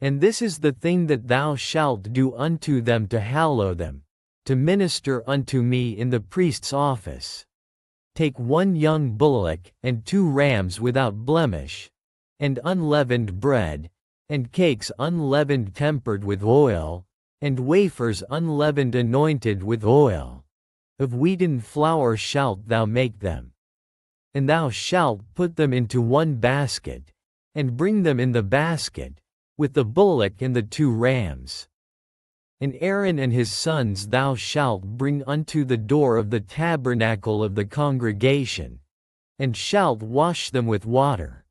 And this is the thing that thou shalt do unto them to hallow them, to minister unto me in the priest's office. Take 1 young bullock, and 2 rams without blemish, and unleavened bread, and cakes unleavened tempered with oil, and wafers unleavened anointed with oil. Of wheaten flour shalt thou make them. And thou shalt put them into 1 basket, and bring them in the basket, with the bullock and the 2 rams. And Aaron and his sons thou shalt bring unto the door of the tabernacle of the congregation, and shalt wash them with water.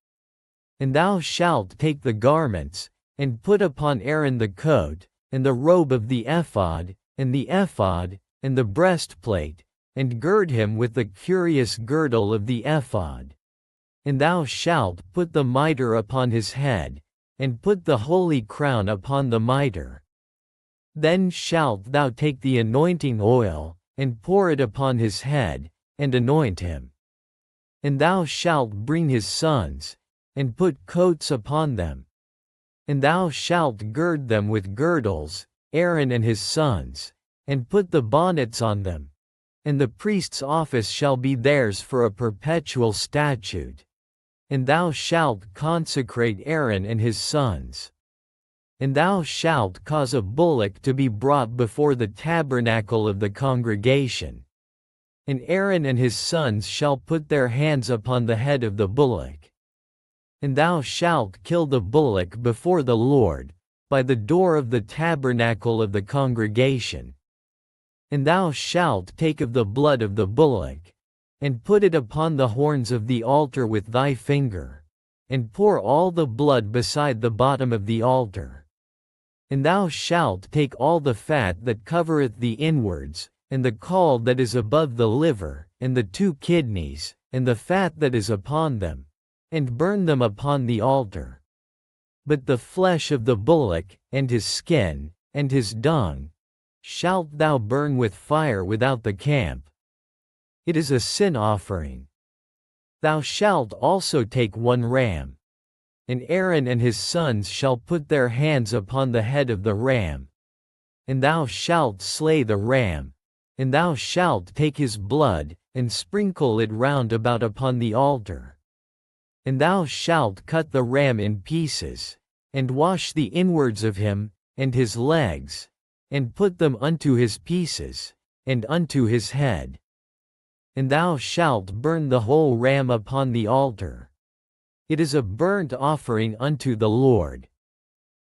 And thou shalt take the garments, and put upon Aaron the coat, and the robe of the ephod, and the breastplate, and gird him with the curious girdle of the ephod. And thou shalt put the mitre upon his head, and put the holy crown upon the mitre. Then shalt thou take the anointing oil, and pour it upon his head, and anoint him. And thou shalt bring his sons, and put coats upon them. And thou shalt gird them with girdles, Aaron and his sons, and put the bonnets on them. And the priest's office shall be theirs for a perpetual statute. And thou shalt consecrate Aaron and his sons. And thou shalt cause a bullock to be brought before the tabernacle of the congregation. And Aaron and his sons shall put their hands upon the head of the bullock. And thou shalt kill the bullock before the Lord, by the door of the tabernacle of the congregation. And thou shalt take of the blood of the bullock, and put it upon the horns of the altar with thy finger, and pour all the blood beside the bottom of the altar. And thou shalt take all the fat that covereth the inwards, and the caul that is above the liver, and the 2 kidneys, and the fat that is upon them, and burn them upon the altar. But the flesh of the bullock, and his skin, and his dung, shalt thou burn with fire without the camp. It is a sin offering. Thou shalt also take 1 ram. And Aaron and his sons shall put their hands upon the head of the ram. And thou shalt slay the ram, and thou shalt take his blood, and sprinkle it round about upon the altar. And thou shalt cut the ram in pieces, and wash the inwards of him, and his legs, and put them unto his pieces, and unto his head. And thou shalt burn the whole ram upon the altar. It is a burnt offering unto the Lord.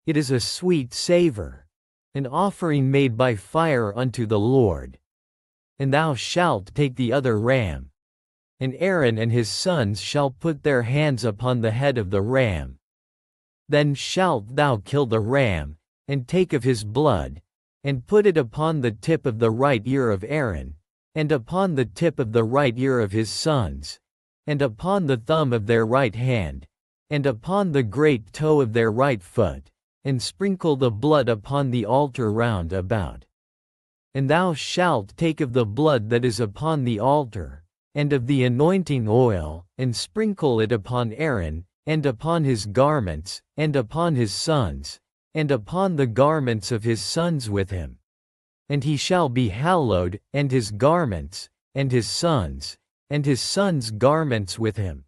It is a sweet savor, an offering made by fire unto the Lord. And thou shalt take the other ram. And Aaron and his sons shall put their hands upon the head of the ram. Then shalt thou kill the ram, and take of his blood, and put it upon the tip of the right ear of Aaron, and upon the tip of the right ear of his sons, and upon the thumb of their right hand, and upon the great toe of their right foot, and sprinkle the blood upon the altar round about. And thou shalt take of the blood that is upon the altar, and of the anointing oil, and sprinkle it upon Aaron, and upon his garments, and upon his sons, and upon the garments of his sons with him. And he shall be hallowed, and his garments, and his sons' garments with him.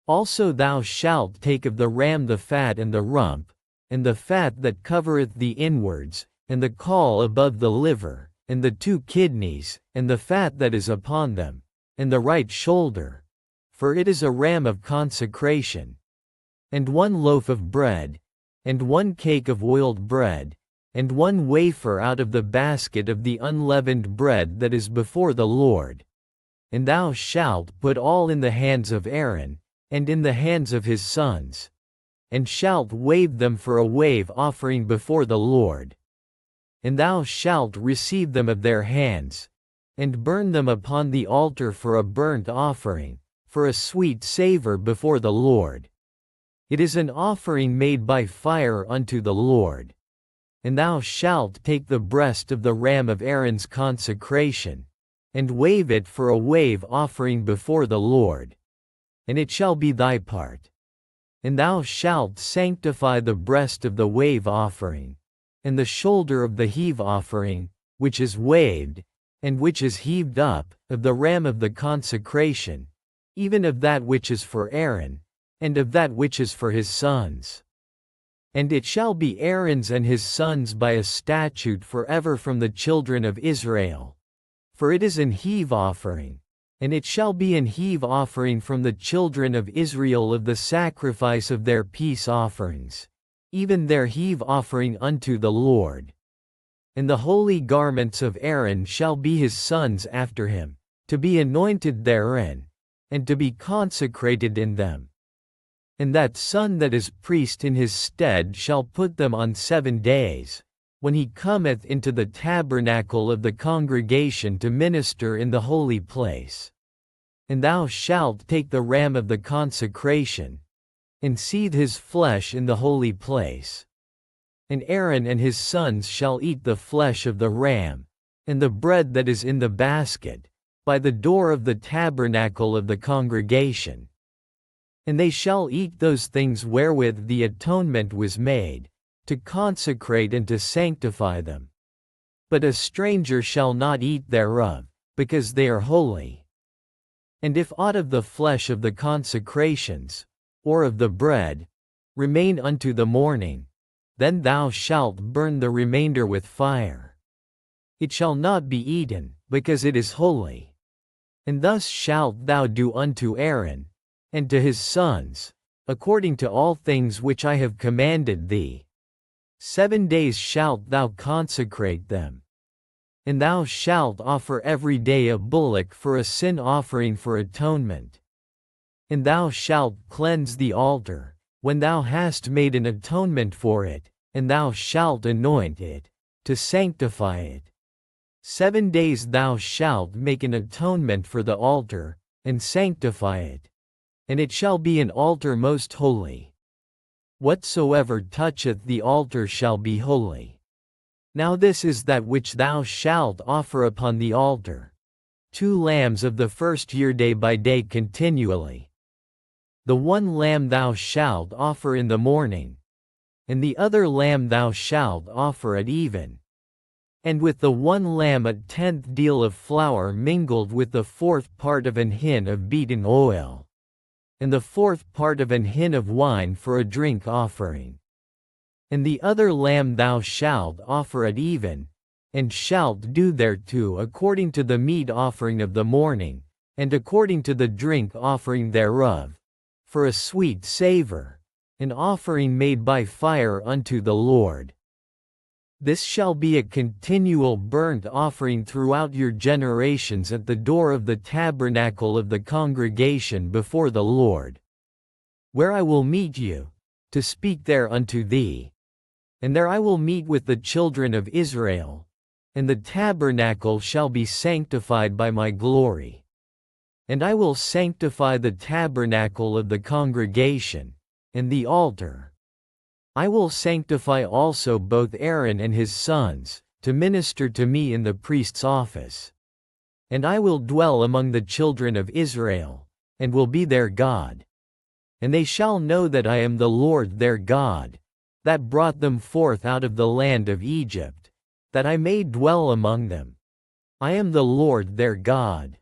Also thou shalt take of the ram the fat and the rump, and the fat that covereth the inwards, and the caul above the liver, and the 2 kidneys, and the fat that is upon them, and the right shoulder, for it is a ram of consecration. And 1 loaf of bread, and 1 cake of oiled bread, and 1 wafer out of the basket of the unleavened bread that is before the Lord. And thou shalt put all in the hands of Aaron, and in the hands of his sons, and shalt wave them for a wave offering before the Lord. And thou shalt receive them of their hands, and burn them upon the altar for a burnt offering, for a sweet savor before the Lord. It is an offering made by fire unto the Lord. And thou shalt take the breast of the ram of Aaron's consecration, and wave it for a wave offering before the Lord. And it shall be thy part. And thou shalt sanctify the breast of the wave offering, and the shoulder of the heave offering, which is waved, and which is heaved up, of the ram of the consecration, even of that which is for Aaron, and of that which is for his sons. And it shall be Aaron's and his sons by a statute forever from the children of Israel. For it is an heave offering, and it shall be an heave offering from the children of Israel of the sacrifice of their peace offerings, even their heave offering unto the Lord. And the holy garments of Aaron shall be his sons after him, to be anointed therein, and to be consecrated in them. And that son that is priest in his stead shall put them on 7 days, when he cometh into the tabernacle of the congregation to minister in the holy place. And thou shalt take the ram of the consecration, and seethe his flesh in the holy place. And Aaron and his sons shall eat the flesh of the ram, and the bread that is in the basket, by the door of the tabernacle of the congregation. And they shall eat those things wherewith the atonement was made, to consecrate and to sanctify them. But a stranger shall not eat thereof, because they are holy. And if aught of the flesh of the consecrations, or of the bread, remain unto the morning, then thou shalt burn the remainder with fire. It shall not be eaten, because it is holy. And thus shalt thou do unto Aaron, and to his sons, according to all things which I have commanded thee. 7 days shalt thou consecrate them. And thou shalt offer every day a bullock for a sin offering for atonement. And thou shalt cleanse the altar, when thou hast made an atonement for it, and thou shalt anoint it, to sanctify it. 7 days thou shalt make an atonement for the altar, and sanctify it. And it shall be an altar most holy. Whatsoever toucheth the altar shall be holy. Now this is that which thou shalt offer upon the altar: 2 lambs of the first year day by day continually. The one lamb thou shalt offer in the morning, and the other lamb thou shalt offer at even. And with the one lamb a 10th deal of flour mingled with the 4th part of an hin of beaten oil, and the 4th part of an hin of wine for a drink offering. And the other lamb thou shalt offer at even, and shalt do thereto according to the meat offering of the morning, and according to the drink offering thereof, for a sweet savor, an offering made by fire unto the Lord. This shall be a continual burnt offering throughout your generations at the door of the tabernacle of the congregation before the Lord, where I will meet you, to speak there unto thee. And there I will meet with the children of Israel, and the tabernacle shall be sanctified by my glory. And I will sanctify the tabernacle of the congregation, and the altar. I will sanctify also both Aaron and his sons, to minister to me in the priest's office. And I will dwell among the children of Israel, and will be their God. And they shall know that I am the Lord their God, that brought them forth out of the land of Egypt, that I may dwell among them. I am the Lord their God.